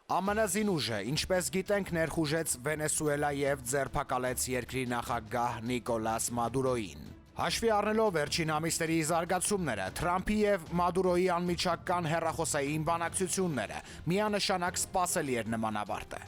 ԱՄՆ զինուժը, ինչպես գիտենք, ներխուժեց Վենեսուելա եւ ձերբակալեց երկրի նախագահ Նիկոլաս Մադուրոին։ Հաշվի առնելով վերջին ամիսների զարգացումները, Թրամփի եւ Մադուրոյի անմիջական հեռախոսային բանակցությունները, միանշանակ սպասելի էր նման ավարտը։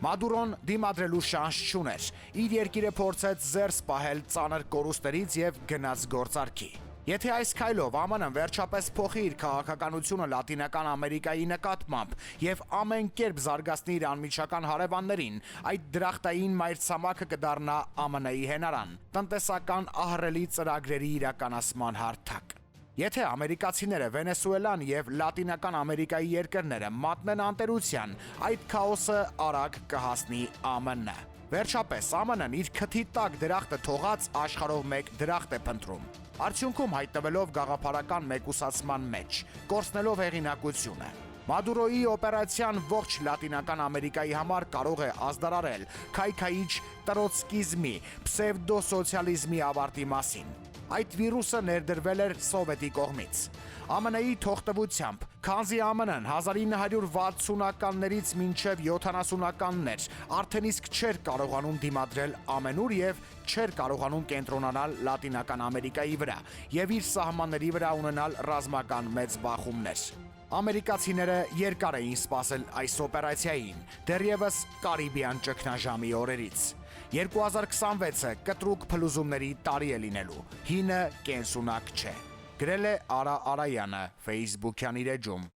Մադուրոն դիմադրելու շանս չուներ, իր երկիրը փորձեց զերծ պահել ծանր կորուստներից եւ գնաց գործարքի։ Եթե այս քայլով ԱՄՆ-ն վերջապես փոխի իր քաղաքականությունը Լատինական Ամերիկայի նկատմամբ եւ ամեն կերպ զարգացնի իր անմիջական հարևաններին, այդ դրախտային մայրցամաքը կդառնա ԱՄՆ-ի հենարան, տնտեսական ահռելի ծրագրերի իրականացման հարթակ։ Եթե ամերիկացիները Վենեսուելան եւ Լատինական Ամերիկայի երկրները մատնեն անտերության, այդ քաոսը արագ կհասնի ԱՄՆ։ Վերջապես ԱՄՆ-ն իր քթի տակ դրախտը թողած աշխարհով մեկ դրախտ է փնտրում։ Արդյունքում հայտնվելով գաղափարական մեկուսացման մեջ, կորցնելով հեղինակությունը։ Մադուրոյի օպերացիան ողջ Լատինական Ամերիկայի համար կարող է ազդարարել քայքայիչ տրոտսկիզմի, պսևդոսոցիալիզմի ավարտի մասին։ Այդ վիրուսը ներդրվել էր Սովետի կողմից։ ԱՄՆ-ի թողտվությամբ, քանզի ԱՄՆ-ն 1960-ականներից մինչև 70-ականներ արդեն իսկ չէր կարողանում դիմադրել ամենուր եւ չէր կարողանում կենտրոնանալ Լատինական Ամերիկայի վրա եւ իր սահմանների վրա ունենալ ռազմական մեծ բախումներ։ Ամերիկացիները երկար էին սպասել այս օպերացիային, դեռևս Կարիբյան ճգնաժամի օրերից։ 2026-ը կտրուկ փլուզումների տարի է լինելու, հինը կենսունակ չէ։ Գրել է Արա Արայանը Facebook-յան իր էջում։